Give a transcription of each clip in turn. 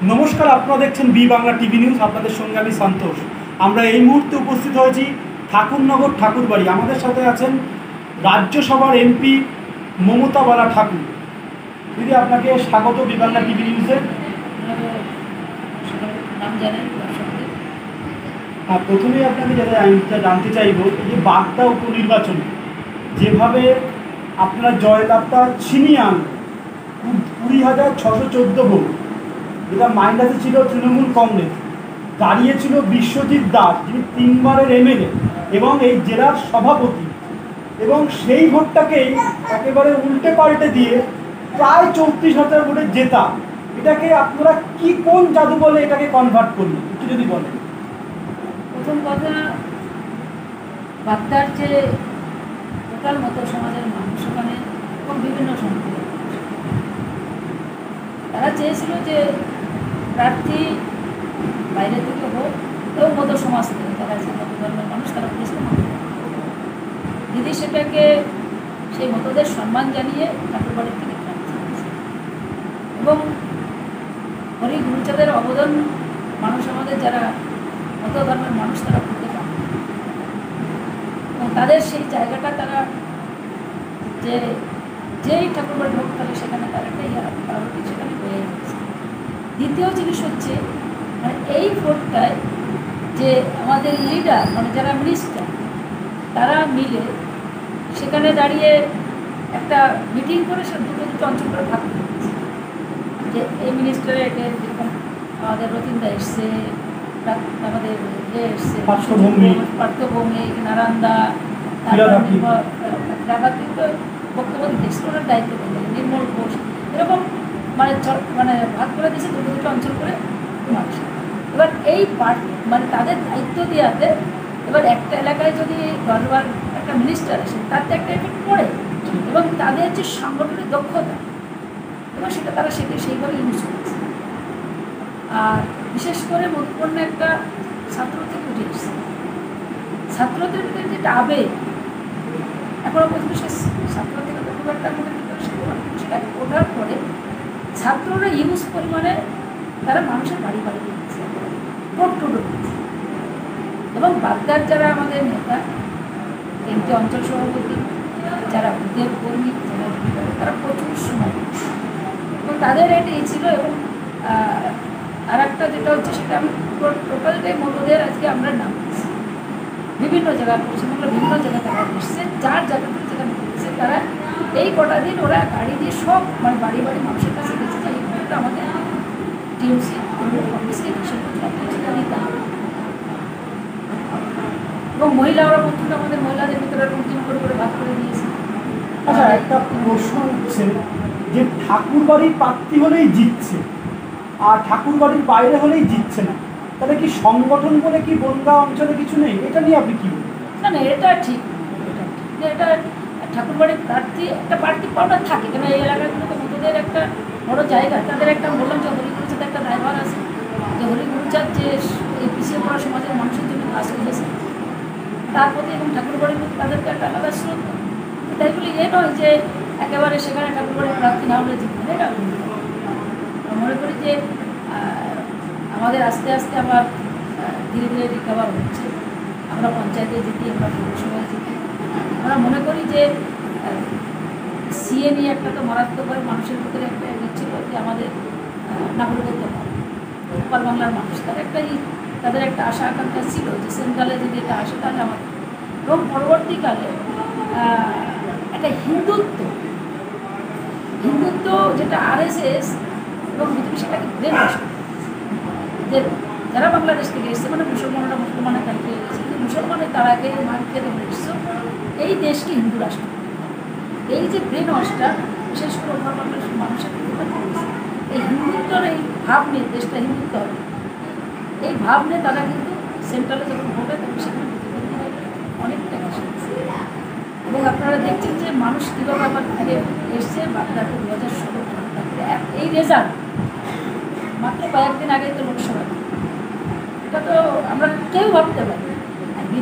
নমস্কার, আপনারা দেখছেন বি বাংলা টিভি নিউজ। আপনাদের সঙ্গে আমি সন্তোষ। আমরা এই মুহূর্তে উপস্থিত হয়েছি ঠাকুরনগর ঠাকুরবাড়ি। আমাদের সাথে আছেন রাজ্যসভার এমপি মমতা বালা ঠাকুর। দিদি, আপনাকে স্বাগত বি বাংলা টিভি নিউজে। প্রথমেই আপনাকে জানতে চাইব, যে বাগদা উপনির্বাচনে যেভাবে আপনারা জয়লাভটা ছিনিয়ে আন 20,614 ভোট, যেটা মাইনাসে ছিল তৃণমূল কংগ্রেস, দাঁড়িয়েছিল বিশ্বজিৎ দাস, যিনি 3বারের এমএলএ এবং এই জেলার সভাপতি, এবং সেই ভোটটাকেই একেবারে উল্টে পাল্টে দিয়ে প্রায় 34,000 ভোটে জেতা। এটাকে আপনারা কোন জাদু বলে এটাকে কনভার্ট করলেন, একটু যদি বলেন। প্রথম কথা, বাগদার যে টোটাল মতো সমাজের মানুষ ওখানে এবং বিভিন্ন সম্প্রদায়, তারা চেয়েছিল যে প্রার্থী বাইরে থেকে হোক এবং মতো সমাজ থেকে, তারা যে মতো ধর্মের মানুষ তারা পরিশ্রম দিদি সেটাকে সেই মতদের সম্মান জানিয়ে ঠাকুরবাড়ির থেকে প্রার্থী এবং হরি গুরুচাঁদের অবদান মানুষ আমাদের যারা মত ধর্মের মানুষ তারা করতে পারে এবং তাদের সেই জায়গাটা তারা যেই ঠাকুরবাড়ি ভোট করে সেখানে তার একটা প্রায়োরিটি সেখানে হয়ে গেছে। দ্বিতীয় জিনিস হচ্ছে, মানে এই ভোটটায় যে আমাদের লিডার, মানে যারা মিনিস্টার, তারা মিলে সেখানে দাঁড়িয়ে একটা মিটিং করে সে দুটো অঞ্চল করে ভাগ করে দিয়েছে। যে এই মিনিস্টারে যেরকম আমাদের রতিন্দা এসছে, আমাদের এসছে পার্থভূমি, নারান্দা, বক্তব্য দিচ্ছে, ওনার দায়িত্ব দিলেন নির্মল ঘোষ, এরকম মানে ভাগ করে দিয়েছে দুটো অঞ্চল করে মানুষ। এবার এই মানে তাদের দায়িত্ব দেওয়াতে এবার একটা এলাকায় যদি 10বার একটা মিনিস্টার আসে, তাতে একটা এফেক্ট পড়ে এবং তাদের যে সাংগঠনিক দক্ষতা এবং সেটা তারা সেইভাবে ইউজ করেছে। আর বিশেষ করে মধুপূর্ণ একটা ছাত্র থেকে উঠে এসছে, ছাত্রদের ভিতরে যেটা আবেগ, এখনো পর্যন্ত সে ছাত্র থেকে খুব একটা মনে সেটা ওঠার পরে ছাত্ররা ইউজ পরিমাণে তারা মানুষের বাড়ি বাড়ি দিয়েছে, টোটো দিয়েছে। এবং বাগদার যারা আমাদের নেতা, কেন্দ্রীয় অঞ্চল সভাপতি, যারা উদ্যোগ কর্মী, যারা তারা প্রচুর সময় এবং তাদের এটা এই ছিল। এবং আর একটা যেটা হচ্ছে, সেটা আমি টোটালটাই মতদের আজকে আমরা নাম দিচ্ছি বিভিন্ন জায়গায়, পশ্চিমবঙ্গের বিভিন্ন জায়গায় তারা এসছে, যার জায়গাতে যেখানে এসছে তারা এই কটা দিন ওরা গাড়ি দিয়ে সব মানে বাড়ি বাড়ি মানুষের কাছে গেছে যে এই ভোটটা আমাদের টিএমসি কংগ্রেসকে সেটা দিতে হবে। এবং মহিলারা প্রথমে আমাদের মহিলাদের ভিতরে রুটিন করে ভাগ করে দিয়েছে। আচ্ছা, একটা প্রশ্ন হচ্ছে যে ঠাকুরবাড়ির প্রার্থী হলেই জিতছে আর ঠাকুরবাড়ির বাইরে হলেই জিতছে না, তাহলে কি সংগঠন বলে কি বনগাঁ অঞ্চলে কিছু নেই? এটা নিয়ে আপনি কি বলবেন? না, এটা ঠিক, এটা ঠাকুরবাড়ির প্রার্থী একটা প্রার্থী পাওয়ার থাকে, কেন এই এলাকাগুলোতে মতদের একটা বড় জায়গা। তাদের একটা বললাম যে হরি গুরুচাঁদ একটা ড্রাইভার আছে, যে হরি গুরুচাঁদ যে এই পিছিয়ে পড়া সমাজের মানুষের জন্য কাজ করেছে তার প্রতি এবং ঠাকুরবাড়ির প্রতি তাদেরকে একটা আলাদা শ্রদ্ধা। তাই বলে নয় যে একেবারে সেখানে ঠাকুরবাড়ির প্রার্থী না হলে জিতবে। এটা মনে করি যে আমাদের আস্তে আস্তে আবার ধীরে ধীরে রিকভার হচ্ছে। আমরা পঞ্চায়েতে জিতি, আমরা পৌরসভায় জিতি। আমরা মনে করি যে সিএ নিয়ে একটা তো মারাত্মকভাবে মানুষের ভিতরে একটা ছিল যে আমাদের নাগরিকত্ব উত্তর বাংলার মানুষ, তাদের একটা আশা আকাঙ্ক্ষা ছিল যে সেন্ট্রালে যদি এটা আসে তাহলে আমাদের। এবং পরবর্তীকালে একটা হিন্দুত্ব যেটা RSS এবং বিজেপি সেটাকে ব্রেন ওয়াশ যে যারা বাংলাদেশ থেকে এসছে, মানে মুসলমানের কান্ট্রি এসেছে, কিন্তু মুসলমানের তারা আগে মার খেতে এসছে এই দেশকে হিন্দু রাষ্ট্র। এই যে ব্রেন ওয়াশটা বিশেষ করে উত্তর বাংলার মানুষের ক্ষেত্রে করেছে, এই হিন্দুত্বর এই ভাব নিয়ে, দেশটা হিন্দুত্ব হবে এই ভাব নিয়ে তারা কিন্তু সেন্ট্রালে যখন ভোটে তখন সেখানে অনেকটা এসেছে। এবং আপনারা দেখছেন যে মানুষ কীভাবে আবার ফিরে এসছে বাগদাকে 2016 তারপরে এই রেজাল্ট মাত্র কয়েকদিন আগে তো লোকসভা, এটা তো আমরা কেউ ভাবতে পারি।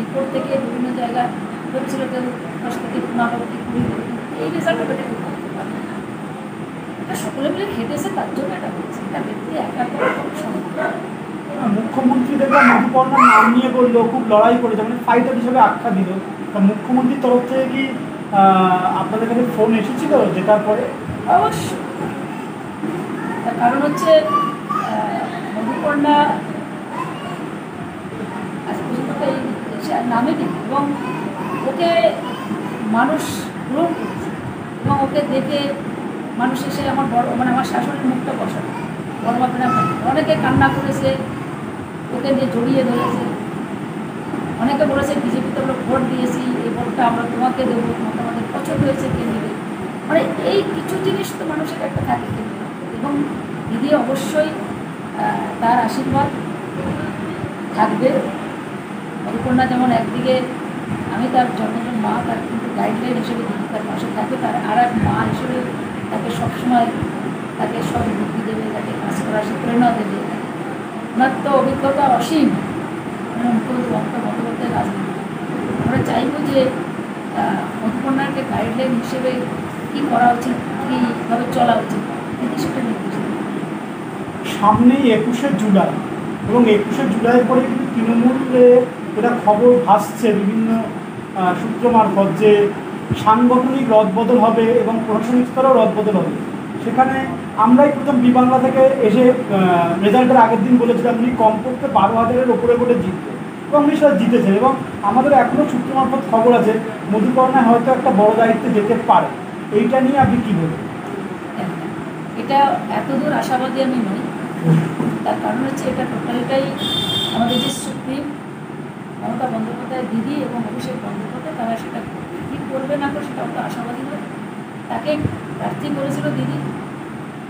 রিপোর্ট থেকে বিভিন্ন জায়গায় ভেবেছিল কেউ 10 থেকে 15 থেকে 20, এই রেজাল্টটা বেটে করতে পারে। এটা সকলে মিলে খেটেছে, তার জন্য এটা হচ্ছে। এটা ব্যক্তি একা করে বিরোধীরা মধুপর্ণার নাম নিয়ে বললো, খুব লড়াই করেছে, মানে ফাইটার হিসেবে আখ্যা দিল। তা মুখ্যমন্ত্রীর তরফ থেকে কি আপনাদের কাছে ফোন এসেছিল জেতার পরে? অবশ্যই। তার কারণ হচ্ছে মধুপর্ণা আজ পর্যন্ত এই নামে নেই, এবং ওকে মানুষ গ্রহণ করেছে, এবং ওকে দেখে মানুষ এসে আমার বড় মানে আমার শাশুড়ির মুখটা বসানো, বড় বাপেরা অনেকে কান্না করেছে, ওকে নিয়ে জড়িয়ে ধরেছে। অনেকে বলেছে বিজেপিতে আমরা ভোট দিয়েছি, এই ভোটটা আমরা তোমাকে দেবো, তোমাকে আমাদের পছন্দ হয়েছে, কে নেবে। মানে এই কিছু জিনিস তো মানুষের একটা থাকে। এবং দিদি অবশ্যই তার আশীর্বাদ থাকবে। মধুপর্ণা যেমন একদিকে আমি তার জন্মজন মা, তার কিন্তু গাইডলাইন হিসেবে দিদি তার পাশে থাকবে, তার আর এক মা হিসেবে তাকে সবসময় তাকে সব বুদ্ধি দেবে, তাকে কাজ করার সে প্রেরণা দেবে। ওনার তো অভিজ্ঞতা অসীম, মুখ্যমন্ত্রী মমতা বন্দ্যোপাধ্যায়ের রাজনীতি। আমরা চাইব যে মধুপর্ণাকে গাইডলাইন হিসেবে কী করা উচিত, কীভাবে চলা উচিত, কিন্তু সেটা নির্দেশ দেবে। সামনেই 21শে জুলাই, এবং 21শে জুলাইয়ের পরে কিন্তু তৃণমূলে এটা খবর ভাসছে বিভিন্ন সূত্র মারফত যে সাংগঠনিক রদবদল হবে এবং প্রশাসনিক স্তরেও রদবদল হবে। সেখানে আমরাই প্রথম বি বাংলা থেকে এসে রেজাল্টের আগের দিন বলেছিলাম উনি কমপক্ষে 12,000-এর ওপরে করে জিতবে, এবং উনি সেটা জিতেছেন। এবং আমাদের এখনও সূত্র মারফত খবর আছে মধুপর্ণায় হয়তো একটা বড় দায়িত্বে যেতে পারে। এইটা নিয়ে আপনি কী বলবেন? এটা এতদূর আশাবাদী আমি নই। তার কারণ হচ্ছে এটা টোটালটাই আমাদের যে সুপ্রিম মমতা বন্দ্যোপাধ্যায় দিদি এবং অভিষেক বন্দ্যোপাধ্যায়, তারা সেটা কী করবে না করে সেটা অত আশাবাদী নয়। তাকে প্রার্থী করেছিল দিদি,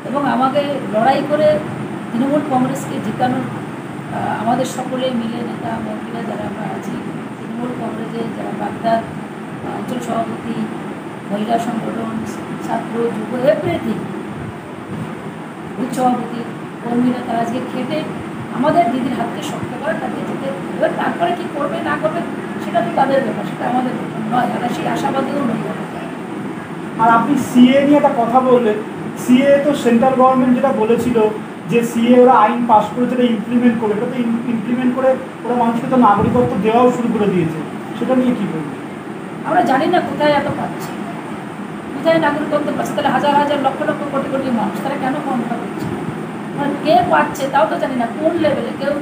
এবং আমাকে লড়াই করে তৃণমূল কংগ্রেসকে জেতানোর আমাদের সকলে মিলে নেতা মন্ত্রীরা যারা আমরা আছি, তৃণমূল কংগ্রেসের যারা বাগদার অঞ্চল সভাপতি, মহিলা সংগঠন, ছাত্র, যুব, এভরিথিং, বুথ সভাপতি, কর্মীরা, তারা আজকে খেটে আমাদের দিদির হাতকে শক্ত করে তাকে যেতে। এবার তারপরে কী করবে না করবে সেটা তো তাদের ব্যাপার, সেটা আমাদের ব্যাপার নয়। আর সেই আশাবাদীও নই। আর আপনি সিএ নিয়ে একটা কথা বললেন, সিএ তো সেন্ট্রাল গভর্নমেন্ট যেটা বলেছিল যে সিএ ওরা আইন পাস করে সেটা ইমপ্লিমেন্ট করে, এটা তো ইমপ্লিমেন্ট করে ওরা মানুষকে তো নাগরিকত্ব দেওয়াও শুরু করে দিয়েছে, সেটা নিয়ে কী বলবেন? আমরা জানি না কোথায় এত পাচ্ছে, কোথায় নাগরিকত্ব পাচ্ছে। তাহলে হাজার হাজার লক্ষ লক্ষ কোটি কোটি মানুষ তারা কেন ফর্মটা করছে, মানে কে পাচ্ছে তাও তো জানি না, কোন লেভেলে কেউ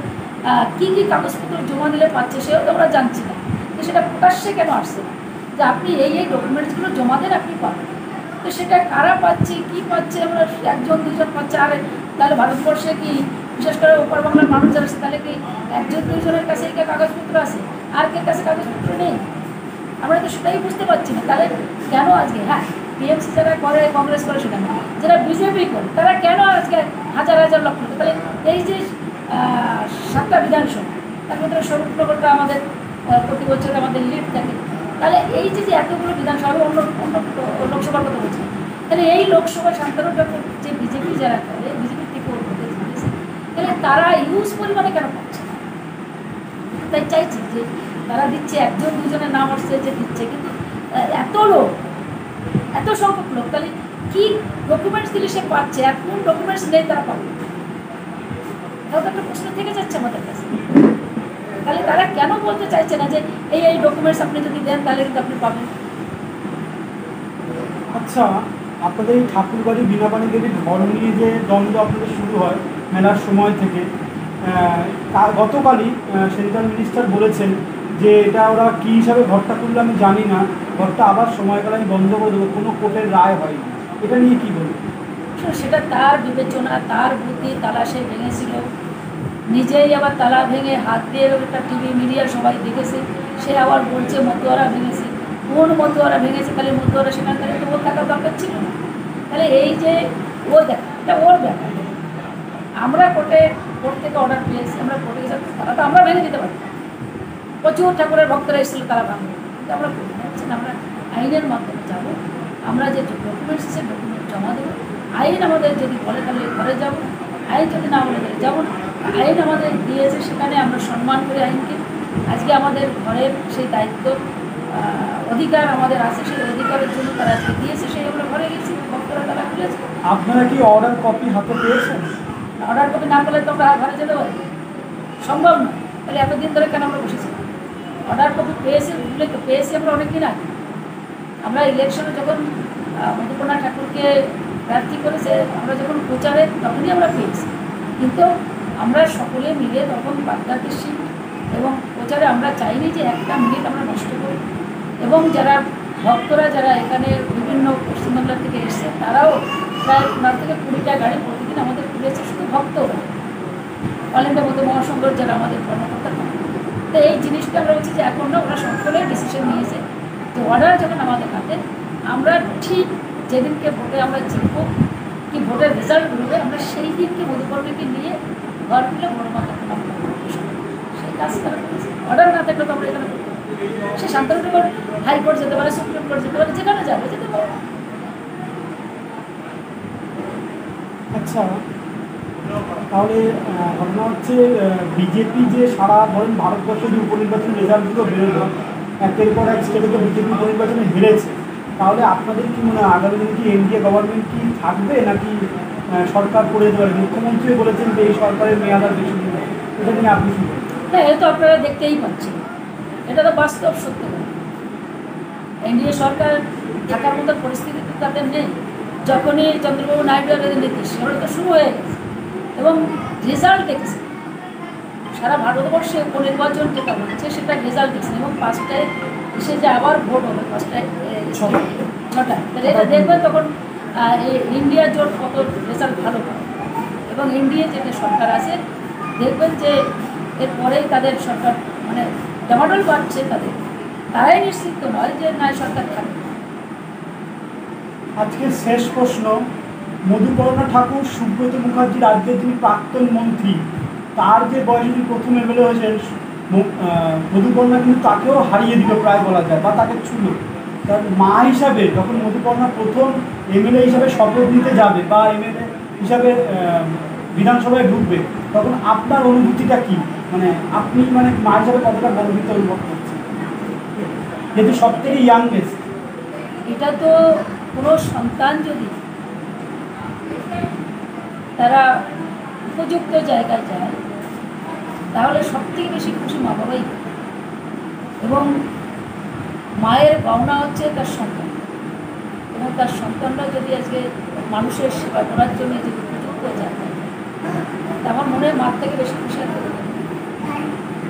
কী কী কাগজপত্র জমা দিলে পাচ্ছে সেও তো আমরা জানছি না। তো সেটা প্রকাশ্যে কেন আসছে না যে আপনি এই ডকুমেন্টসগুলো জমা দেন আপনি পাবেন। তো সেটা কারা পাচ্ছে, কী পাচ্ছে, আমরা একজন দুজন পাচ্ছে। আর তাহলে ভারতবর্ষে কি বিশেষ করে ওপার বাংলার মানুষ যারা আছে তাহলে কি একজন দুইজনের কাছে এই কাগজপত্র আছে, আর কে কাছে কাগজপত্র নেই? আমরা তো সেটাই বুঝতে পারছি না। তাহলে কেন আজকে টিএমসি যারা করে, কংগ্রেস করে সেটা না, যারা বিজেপি করে তারা কেন আজকে হাজার হাজার লক্ষ? তাহলে এই যে 7টা বিধানসভা, তার মধ্যে 16টা আমাদের প্রতি বছর আমাদের লিড থাকে। তাহলে এই যে এতগুলো বিধানসভা, অন্য অন্য লোকসভার কথা বলছি, তাহলে এই লোকসভা 57টা যে বিজেপি যারা করে, বিজেপির থেকে ভোটে জিতেছে, তাহলে তারা ইউজ পরিমাণে কেন পাচ্ছে? তাই চাইছি যে তারা দিচ্ছে, একজন দুজনের নাম আসছে যে দিচ্ছে, কিন্তু এত লোক, এত সংখ্যক লোক, তাহলে কী ডকুমেন্টস দিলে সে পাচ্ছে, আর কোন ডকুমেন্টস নেই তারা পাবে? এটাও তো একটা প্রশ্ন থেকে যাচ্ছে আমাদের কাছে। তাহলে তারা কেন বলতে চাইছে না যে এই ডকুমেন্টস আপনি যদি দেন তাহলে কিন্তু আপনি পাবেন? আচ্ছা, আপনাদের এই ঠাকুরবাড়ি বীণাপাণি দেবীর ঘর নিয়ে যে দ্বন্দ্ব আপনাদের শুরু হয় মেলার সময় থেকে, গতকালই সেন্ট্রাল মিনিস্টার বলেছেন যে এটা ওরা কী হিসাবে ঘরটা করলে আমি জানি না, ঘরটা আবার সময়কালে আমি বন্ধ করে দেবো, কোনো কোর্টের রায় হয়নি। এটা নিয়ে কী বলবো? সেটা তার বিবেচনা, তার বুদ্ধি, তালা সে ভেঙেছিল, নিজেই আবার তালা ভেঙে হাত দিয়ে একটা টিভি মিডিয়া সবাই দেখেছে, সে আবার বলছে মতুয়ারা ভেঙেছে। কোন মতুয়ারা ভেঙেছে? তাহলে মতুয়ারা সেখানকার তো ওর থাকার দরকার ছিল না। তাহলে এই যে ও দেখা, এটা ওর ব্যাপার। আমরা কোর্ট থেকে অর্ডার পেয়েছি, আমরা কোর্টে গেছি, তারা তো আমরা ভেঙে দিতে পারি। প্রচুর ঠাকুরের ভক্তরা এসেছিল, তারা ভাঙবে, কিন্তু আমরা আমরা আইনের মাধ্যমে যাব। আমরা যে ডকুমেন্টস আছে ডকুমেন্ট জমা দেবো। আইন আমাদের যদি বলে তাহলে ঘরে যাব, আইন যদি না বলে তাহলে যাব না। আইন আমাদের দিয়েছে, সেখানে আমরা সম্মান করি আইনকে। আজকে আমাদের ঘরের সেই দায়িত্ব, অধিকার আমাদের আছে, সেই অধিকারের জন্য তারা আজকে দিয়েছে, সেই আমরা ঘরে গেছি, ভক্তরা তারা খুলেছে। আপনারা কি অর্ডার কপি হাতে পেয়েছেন? অর্ডার কপি না পেলে তো আমরা ঘরে যেতে পারি। সম্ভব নয়। তাহলে এতদিন ধরে কেন আমরা বসেছি? অর্ডার কপি পেয়েছি, পেয়েছি আমরা অনেকদিন আগে। আমরা ইলেকশনে যখন মধুকন্যা ঠাকুরকে প্রার্থী করেছে, আমরা যখন প্রচারে তখনই আমরা পেয়েছি, কিন্তু আমরা সকলে মিলে তখন বাগদাকে শিখ এবং প্রচারে আমরা চাইনি যে একটা মিনিট আমরা নষ্ট করি। এবং যারা ভক্তরা যারা এখানে বিভিন্ন পশ্চিমবাংলা থেকে এসছে, তারাও প্রায় 15 থেকে 20টা গাড়ি প্রতিদিন আমাদের ঘুরেছে, শুধু ভক্তরা, অল ইন্ডিয়া মতো মহাসংঘর যারা আমাদের কর্মকর্তা। তো এই জিনিসটা আমরা বলছি যে এখন না, ওরা সকলেই ডিসিশন নিয়েছে তো অর্ডার যখন আমাদের হাতে, আমরা ঠিক যেদিনকে ভোটে আমরা জিতবো কি ভোটের রেজাল্ট বেরোবে, আমরা সেই দিনকে মধুকর্ণীকে নিয়ে ঘর খুলে বড় মাথা সেই কাজ তারা করেছে। অর্ডার না থাকলে তো আমরা এখানে করতে পারি। সে শান্তনুর হাইকোর্ট যেতে পারে, সুপ্রিম কোর্ট যেতে পারে, যেখানে যাবে যেতে পারে। আচ্ছা, তাহলে ঘটনা হচ্ছে বিজেপি যে সারা ধরেন ভারতবর্ষে যে উপনির্বাচন রেজাল্টগুলো বেরোলো, একের পর এক স্টেটে তো বিজেপি উপনির্বাচনে হেরেছে, তাহলে আপনাদের কি মনে হয় আগামী দিনে কি এনডিএ গভর্নমেন্ট কি থাকবে নাকি সরকার করে দেবে? মুখ্যমন্ত্রী বলেছেন যে এই সরকারের মেয়াদ আর বেশি দিন, এটা নিয়ে আপনি কি বলেন? হ্যাঁ, এটা তো আপনারা দেখতেই পাচ্ছেন, এটা তো বাস্তব সত্য। এনডিএ সরকার থাকার মতো পরিস্থিতি তো তাদের নেই। যখনই চন্দ্রবাবু নাইডু আর নীতিশ, সেগুলো তো শুরু হয়ে গেছে এবং রেজাল্ট দেখেছে সারা ভারতবর্ষে উপনির্বাচন যেটা হচ্ছে সেটা রেজাল্ট দেখছেন। এবং 5টায় এসে যে আবার ভোট হবে 5টায় 6টায়, তাহলে এটা দেখবেন তখন ইন্ডিয়া জোট কত রেজাল্ট ভালো পাবে। এবং ইন্ডিয়া যেটা সরকার আছে দেখবেন যে এরপরেই তাদের সরকার মানে ডামাডোল বাড়ছে তাদের, তারাই নিশ্চিত নয় যে না সরকার থাকবে। আজকে শেষ প্রশ্ন, মধুকর্ণা ঠাকুর সুব্রত মুখার্জি রাজ্যের যিনি প্রাক্তন মন্ত্রী, তার যে বয়সে যিনি প্রথম এমএলএ হয়েছেন, মধুকর্ণা কিন্তু তাকেও হারিয়ে দিল প্রায় বলা যায়, বা তাকে ছুঁল। তার মা হিসাবে যখন মধুকর্ণা প্রথম এমএলএ হিসাবে শপথ নিতে যাবে বা এমএলএ হিসাবে বিধানসভায় ঢুকবে, তখন আপনার অনুভূতিটা কি? মানে আপনি মানে মা হিসাবে কতটা গর্বিত অনুভব করছেন, যেহেতু সব থেকে ইয়াংগেস্ট? এটা তো কোনো সন্তান যদি তারা উপযুক্ত জায়গায় যায় তাহলে সবথেকে বেশি খুশি মা বাবাই। এবং মায়ের পাওনা হচ্ছে তার সন্তান, এবং তার সন্তানরা যদি আজকে মানুষের সেবা করার জন্য যদি উপযুক্ত জায়গায়, আমার মনে হয় মার থেকে বেশি খুশি আর করবে।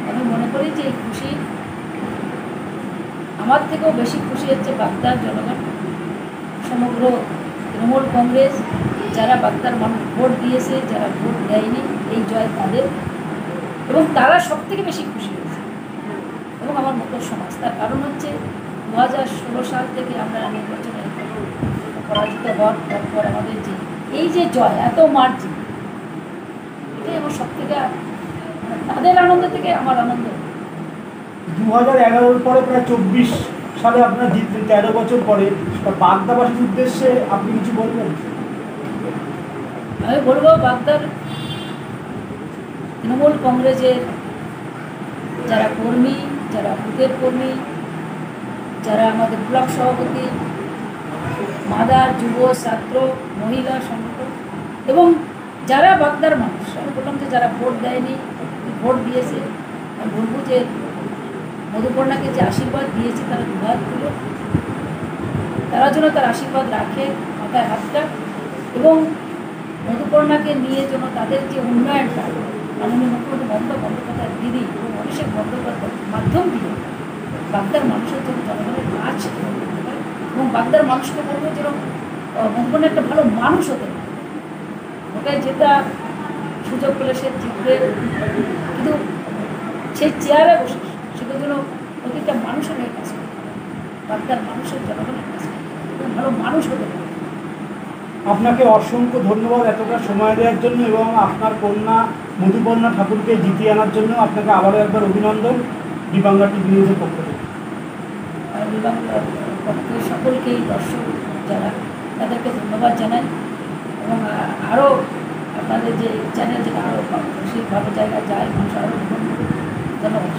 আমি মনে করি যে এই খুশি আমার থেকেও বেশি খুশি হচ্ছে বাগদার জনগণ, সমগ্র তৃণমূল কংগ্রেস, যারা বাগদার মানুষ ভোট দিয়েছে, যারা ভোট দেয়নি, এই জয় তাদের। এবং তারা সব থেকে বেশি খুশি হয়েছে, এবং আমার মতো সমাজ। তার কারণ হচ্ছে 2016 সাল থেকে আমরা নির্বাচনে পরাজিত হওয়ার পর আমাদের যে এই যে জয়, এত মার্জিন, এটাই আমার সব থেকে তাদের আনন্দ থেকে আমার আনন্দ। 2011 পরে প্রায় 24 সালে আপনারা জিতলেন, 13 বছর পরে। বাগদাবাসীর উদ্দেশ্যে আপনি কিছু বলবেন? আমি বলবো বাগদার তৃণমূল কংগ্রেসের যারা কর্মী, যারা বুথের কর্মী, যারা আমাদের ব্লক সভাপতি, মাদার, যুব, ছাত্র, মহিলা সংগঠন, এবং যারা বাগদার মানুষ, আমি বললাম যে যারা ভোট দেয়নি, ভোট দিয়েছে, আমি বলবো যে মধুকর্ণাকে যে আশীর্বাদ দিয়েছে তারা দুহাত তুলে তারা যেন তার আশীর্বাদ রাখে মাথায় হাতটা, এবং মধুকর্ণাকে নিয়ে যেন তাদের যে উন্নয়নটা মাননীয় মুখ্যমন্ত্রী মমতা বন্দ্যোপাধ্যায় দিদি এবং অভিষেক বন্দ্যোপাধ্যায়ের মাধ্যম দিয়ে বাগদার মানুষের জন্য জনগণের কাজ করতে পারে। এবং বাগদার মানুষকে বলবো যেন মধুকর্ণা একটা ভালো মানুষ হতে পারে। ওটাই যেটা সুযোগ পেলে সে জিতবে, কিন্তু সেই চেয়ারে বসে সেটা যেন প্রতিটা মানুষের হয়ে কাজ করে, বাগদার মানুষের জনগণের কাজ করে, ভালো মানুষ হতে পারে। আপনাকে অসংখ্য ধন্যবাদ এতটা সময় দেওয়ার জন্য, এবং আপনার কন্যা মধুকর্ণা ঠাকুরকে জিতিয়ে আনার জন্য আপনাকে আবারও একবার অভিনন্দন দিবাংলা টিভি নিউজের পক্ষ থেকে। দিবাংলার পক্ষে সকলকেই দর্শক যারা তাদেরকে ধন্যবাদ জানাই, এবং আরও আপনাদের যে চ্যানেল যেটা আরও বেশি ভালো জায়গায় যায়, মানুষ আরও ধন্যবাদ।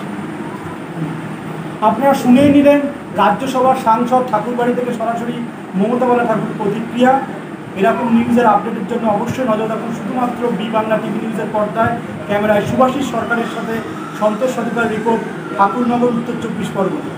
আপনারা শুনেই নিলেন রাজ্যসভার সাংসদ ঠাকুরবাড়ি থেকে সরাসরি মমতা বলা ঠাকুর প্রতিক্রিয়া। এরকম নিউজের আপডেটের জন্য অবশ্যই নজর রাখুন শুধুমাত্র বি বাংলা টিভি নিউজের পর্দায়। ক্যামেরায় সুভাষিস সরকারের সাথে সন্তোষ সরকার রিপোর্ট, ঠাকুরনগর, উত্তর 24 পরগনা।